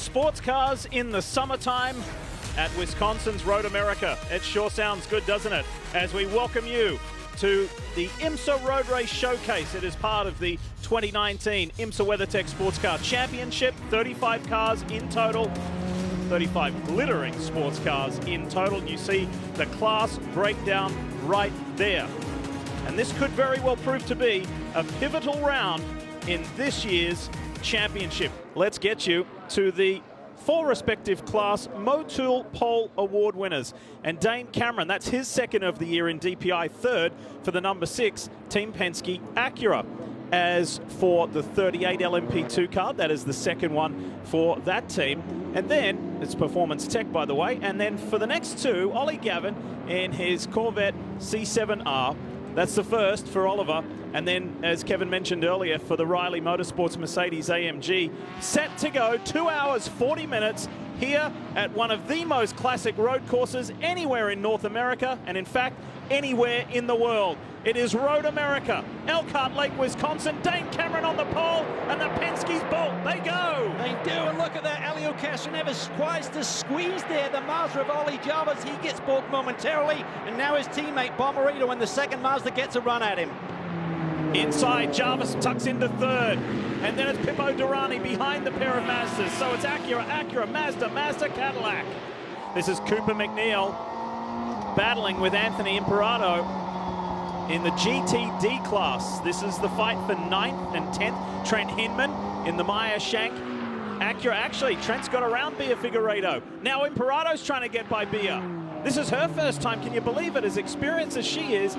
Sports cars in the summertime at Wisconsin's Road America. It sure sounds good, doesn't it? As we welcome you to the IMSA Road Race Showcase. It is part of the 2019 IMSA WeatherTech Sports Car Championship. 35 cars in total. 35 glittering sports cars in total. You see the class breakdown right there. And this could very well prove to be a pivotal round in this year's championship. Let's get you to the four respective class Motul Pole Award winners. And Dane Cameron, that's his second of the year in DPI, third for the number 6 Team Penske Acura. As for the 38 LMP2 car, that is the second one for that team. And then it's Performance Tech, by the way. And then for the next two, Ollie Gavin in his Corvette C7R. That's the first for Oliver. And then, as Kevin mentioned earlier, for the Riley Motorsports Mercedes AMG, set to go 2 hours, 40 minutes here at one of the most classic road courses anywhere in North America, and in fact, anywhere in the world. It is Road America, Elkhart Lake, Wisconsin. Dane Cameron on the pole, and the Penske's bolt. They go. They do, and look at that. Elio Castroneves tries to squeeze there. The Mazda of Ollie Jarvis, he gets balked momentarily, and now his teammate Bomarito in the second Mazda gets a run at him. Inside, Jarvis tucks into third. And then it's Pippo Durrani behind the pair of Mazdas. So it's Acura, Mazda, Cadillac. This is Cooper McNeil battling with Anthony Imperato in the GTD class. This is the fight for 9th and 10th. Trent Hinman in the Meyer Shank. Acura, actually, Trent's got around Bia Figueiredo. Now Imperato's trying to get by Bia. This is her first time, can you believe it? As experienced as she is,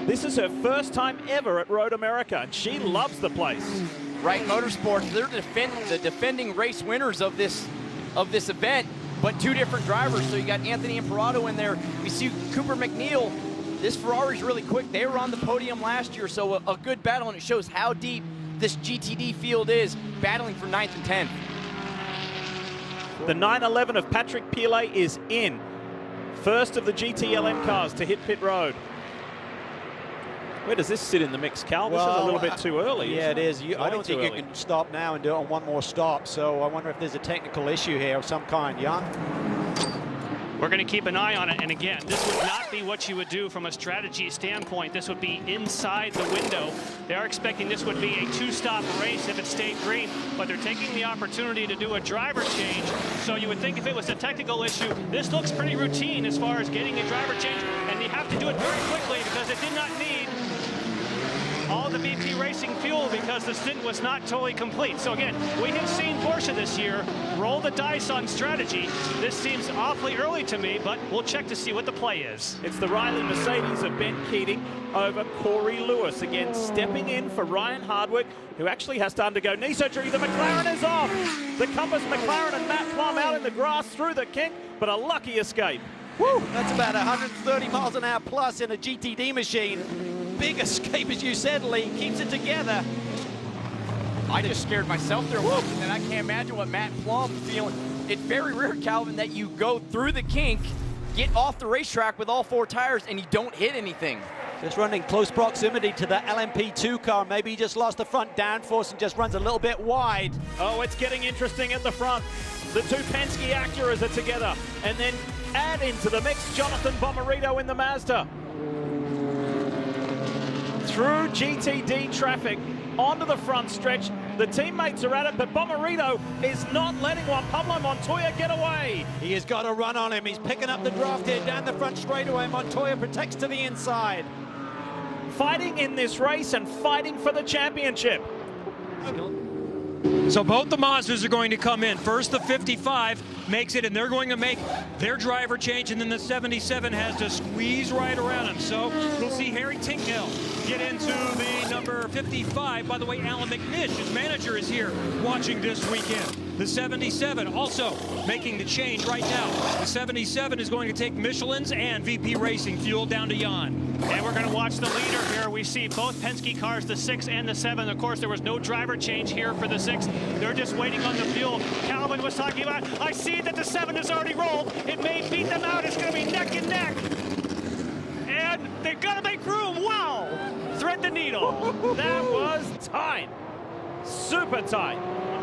this is her first time ever at Road America, and she loves the place. Right, Motorsports, they're the defending race winners of this event, but two different drivers. So you got Anthony Imperato in there. We see Cooper McNeil. This Ferrari's really quick. They were on the podium last year, so a good battle, and it shows how deep this GTD field is, battling for 9th and 10th. The 911 of Patrick Pilet is in. First of the GTLM cars to hit pit road. Where does this sit in the mix, Cal? This is a little bit too early. Yeah, it is. I don't think you can stop now and do it on one more stop. So I wonder if there's a technical issue here of some kind, Jan. We're going to keep an eye on it. And again, this would not be what you would do from a strategy standpoint. This would be inside the window. They are expecting this would be a two-stop race if it stayed green, but they're taking the opportunity to do a driver change. So you would think if it was a technical issue, this looks pretty routine as far as getting a driver change, and they have to do it very quickly because it did not need all the VP Racing fuel because the stint was not totally complete. So again, we have seen Porsche this year roll the dice on strategy. This seems awfully early to me, but we'll check to see what the play is. It's the Riley Mercedes of Ben Keating over Corey Lewis. Again, stepping in for Ryan Hardwick, who actually has to undergo knee surgery. The McLaren is off. The Compass McLaren and Matt Plum out in the grass through the kink, but a lucky escape. Woo, that's about 130 miles an hour plus in a GTD machine. Big escape, as you said, Lee. Keeps it together. I just scared myself there once, and I can't imagine what Matt Plum feeling. It's very rare, Calvin, that you go through the kink, get off the racetrack with all 4 tires, and you don't hit anything. Just running close proximity to the LMP2 car. Maybe he just lost the front downforce and just runs a little bit wide. Oh, it's getting interesting at the front. The two Penske Acuras are together. And then add into the mix Jonathan Bomarito in the Mazda. Through GTD traffic onto the front stretch. The teammates are at it, but Bomarito is not letting Juan Pablo Montoya get away. He has got a run on him. He's picking up the draft here down the front straightaway. Montoya protects to the inside. Fighting in this race and fighting for the championship. So both the Mazdas are going to come in. First, the 55 makes it, and they're going to make their driver change, and then the 77 has to squeeze right around him. So we'll see Harry Tinknell get into the number 55. By the way, Alan McNish, his manager, is here watching this weekend. The 77 also making the change right now. The 77 is going to take Michelin's and VP Racing fuel down to Jan. And we're going to watch the leader here. We see both Penske cars, the 6 and the 7. Of course, there was no driver change here for the 6. They're just waiting on the fuel. Calvin was talking about, I see that the 7 has already rolled. It may beat them out. It's going to be neck and neck. And they've got to make room. Wow. Thread the needle. That was tight. Super tight.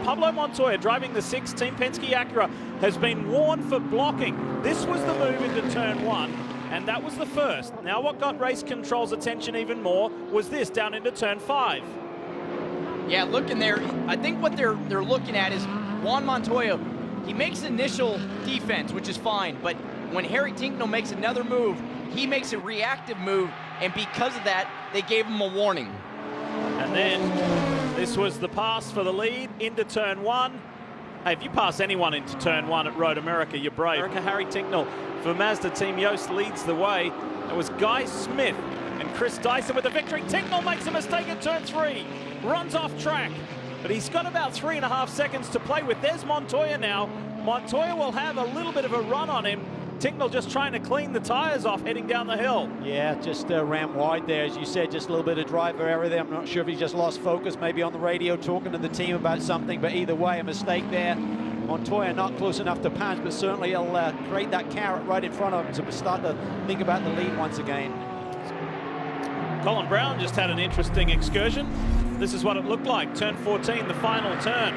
Pablo Montoya, driving the 6 Team Penske Acura, has been warned for blocking. This was the move into turn 1, and that was the first. Now what got race control's attention even more was this down into turn 5. Yeah, looking there, I think what they're looking at is Juan Montoya. He makes initial defense, which is fine, but when Harry Tincknell makes another move, he makes a reactive move, and because of that, they gave him a warning. And then this was the pass for the lead into turn 1. Hey, if you pass anyone into turn 1 at Road America, you're brave. Harry Tincknell for Mazda Team Yost leads the way. It was Guy Smith and Chris Dyson with the victory. Tincknell makes a mistake at turn 3, runs off track, but he's got about 3.5 seconds to play with. There's Montoya now. Montoya will have a little bit of a run on him. Tincknell just trying to clean the tires off heading down the hill. Yeah, just ran wide there, as you said, just a little bit of driver error there. I'm not sure if he just lost focus, maybe on the radio talking to the team about something, but either way, a mistake there. Montoya not close enough to pass, but certainly he'll create that carrot right in front of him to start to think about the lead once again. Colin Brown just had an interesting excursion. This is what it looked like. Turn 14, the final turn.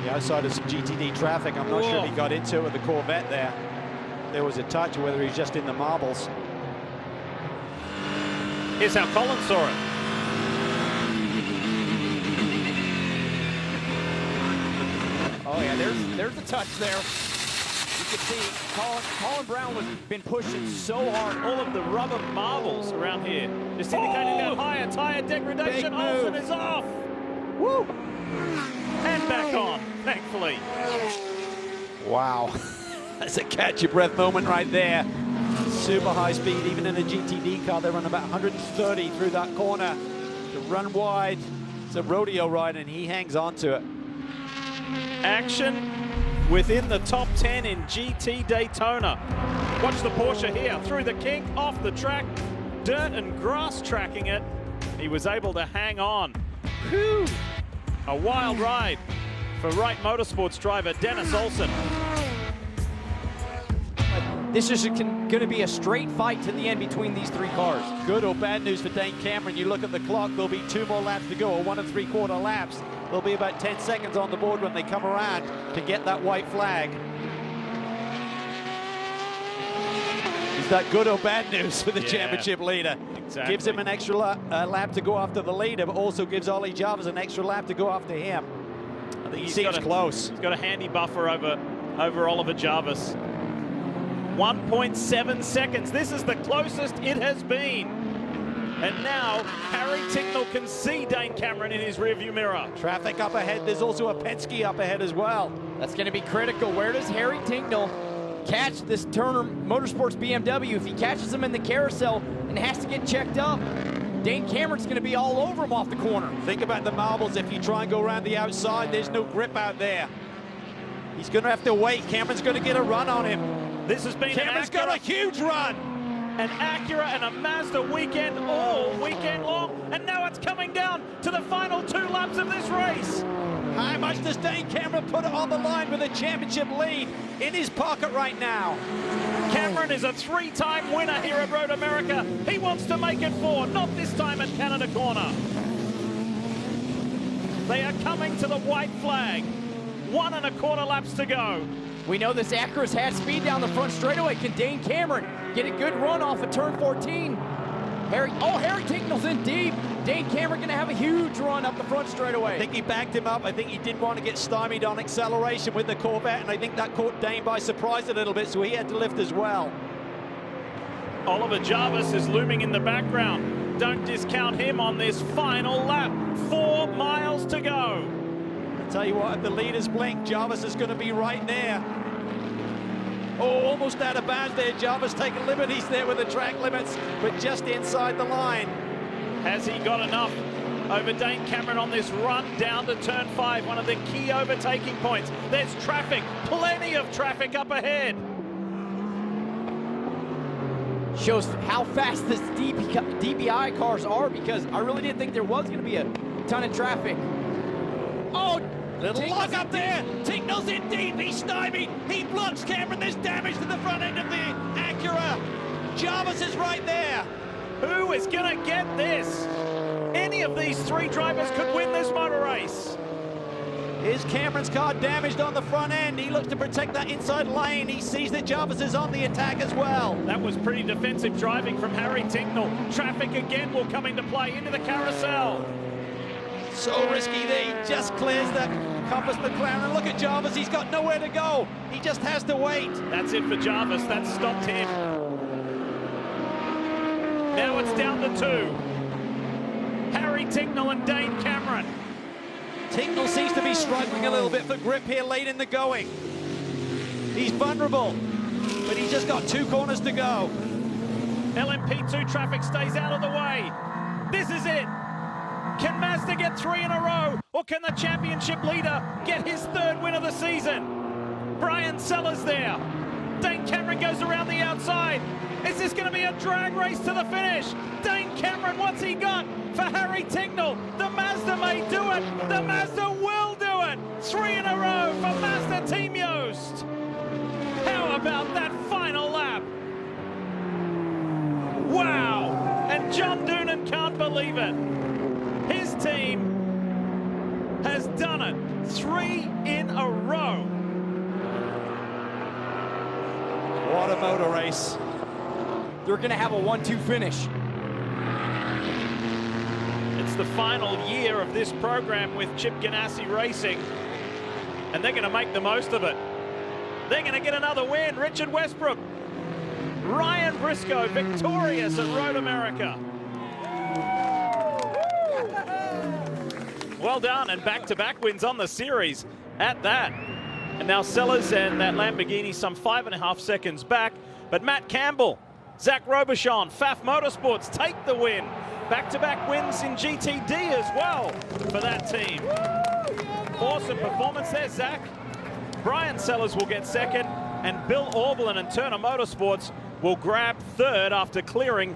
The outside of some GTD traffic. I'm not sure if he got into it with the Corvette there. There was a touch, or whether he's just in the marbles. Here's how Colin saw it. Oh yeah, there's the touch there. You can see Colin Brown has been pushing so hard. All of the rubber marbles around here just indicating that higher tire degradation. Olsen is off. Woo! And back on, thankfully. Wow. That's a catch your breath moment right there. Super high speed, even in a GTD car. They run about 130 through that corner to run wide. It's a rodeo ride, and he hangs on to it. Action within the top 10 in GT Daytona. Watch the Porsche here, through the kink, off the track, dirt and grass tracking it. He was able to hang on. Whew. A wild ride for Wright Motorsports driver Dennis Olsen. This is going to be a straight fight to the end between these 3 cars. Good or bad news for Dane Cameron. You look at the clock, there'll be 2 more laps to go, or 1 3/4 laps. There'll be about 10 seconds on the board when they come around to get that white flag. Is that good or bad news for the championship leader? Exactly. Gives him an extra lap to go after the leader, but also gives Ollie Jarvis an extra lap to go after him. I think he seems close. He's got a handy buffer over Oliver Jarvis. 1.7 seconds. This is the closest it has been. And now Harry Tincknell can see Dane Cameron in his rearview mirror. Traffic up ahead. There's also a Penske up ahead as well. That's going to be critical. Where does Harry Tincknell catch this Turner Motorsports BMW? If he catches him in the carousel and has to get checked up, Dane Cameron's going to be all over him off the corner. Think about the marbles. If you try and go around the outside, there's no grip out there. He's going to have to wait. Cameron's going to get a run on him. This has been Cameron's got a huge run. An Acura and a Mazda weekend all weekend long, and now it's coming down to the final 2 laps of this race. How much does Dane Cameron put it on the line with a championship lead in his pocket right now? Cameron is a 3-time winner here at Road America. He wants to make it 4, not this time at Canada Corner. They are coming to the white flag. 1 1/4 laps to go. We know this Acura's had speed down the front straightaway. Can Dane Cameron get a good run off of turn 14? Harry Tincknell's in deep. Dane Cameron going to have a huge run up the front straightaway. I think he backed him up. I think he didn't want to get stymied on acceleration with the Corvette, and I think that caught Dane by surprise a little bit, so he had to lift as well. Oliver Jarvis is looming in the background. Don't discount him on this final lap. 4 miles to go. I tell you what, if the leaders blink, Jarvis is going to be right there. Oh, almost out of bounds there. Jarvis taking liberties there with the track limits, but just inside the line. Has he got enough over Dane Cameron on this run down to turn 5, one of the key overtaking points? There's traffic, plenty of traffic up ahead. Shows how fast this DPI cars are, because I really didn't think there was going to be a ton of traffic. Oh, little lock up there. Tincknell's in deep. He's stymied. He blocks Cameron. There's damage to the front end of the Acura. Jarvis is right there. Who is going to get this? Any of these 3 drivers could win this motor race. Is Cameron's car damaged on the front end? He looks to protect that inside lane. He sees that Jarvis is on the attack as well. That was pretty defensive driving from Harry Tinknell. Traffic again will come into play into the carousel. So risky there. He just clears that Compass McLaren. Look at Jarvis. He's got nowhere to go. He just has to wait. That's it for Jarvis. That stopped him. Now it's down to 2. Harry Tinknell and Dane Cameron. Tinknell seems to be struggling a little bit for grip here late in the going. He's vulnerable, but he's just got 2 corners to go. LMP2 traffic stays out of the way. This is it. Can Mazda get 3 in a row, or can the championship leader get his 3rd win of the season? Brian Sellers there. Dane Cameron goes around the outside. Is this going to be a drag race to the finish? Dane Cameron, what's he got for Harry Tinknell? The Mazda may do it. The Mazda will do it. 3 in a row for Mazda Team Yost. How about that final lap? Wow! And John Doonan can't believe it. His team has done it. 3 in a row. What a motor race. They're going to have a 1-2 finish. It's the final year of this program with Chip Ganassi Racing, and they're going to make the most of it. They're going to get another win. Richard Westbrook, Ryan Briscoe victorious at Road America. Well done, and back-to-back wins on the series at that. And now Sellers and that Lamborghini some 5.5 seconds back, but Matt Campbell, Zach Robichon, Pfaff Motorsports take the win. Back-to-back wins in GTD as well for that team. Awesome performance there, Zach. Brian Sellers will get 2nd, and Bill Auberlin and Turner Motorsports will grab 3rd after clearing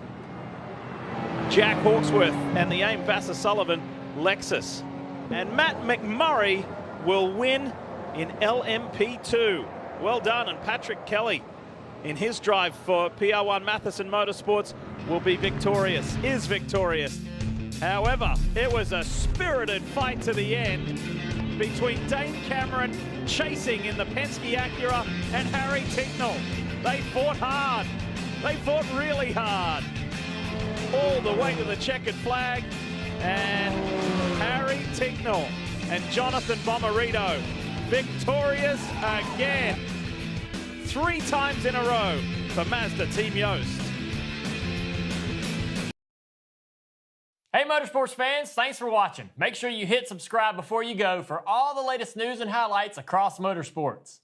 Jack Hawksworth and the AIM Vassar Sullivan Lexus. And Matt McMurray will win in LMP2. Well done, and Patrick Kelly in his drive for PR1 Matheson Motorsports will be victorious, is victorious. However, it was a spirited fight to the end between Dane Cameron chasing in the Penske Acura and Harry Tinknell. They fought hard. They fought really hard. All the way to the checkered flag. And Harry Tinknell and Jonathan Bomarito victorious again. 3 times in a row for Mazda Team Yost. Hey Motorsports fans, thanks for watching. Make sure you hit subscribe before you go for all the latest news and highlights across motorsports.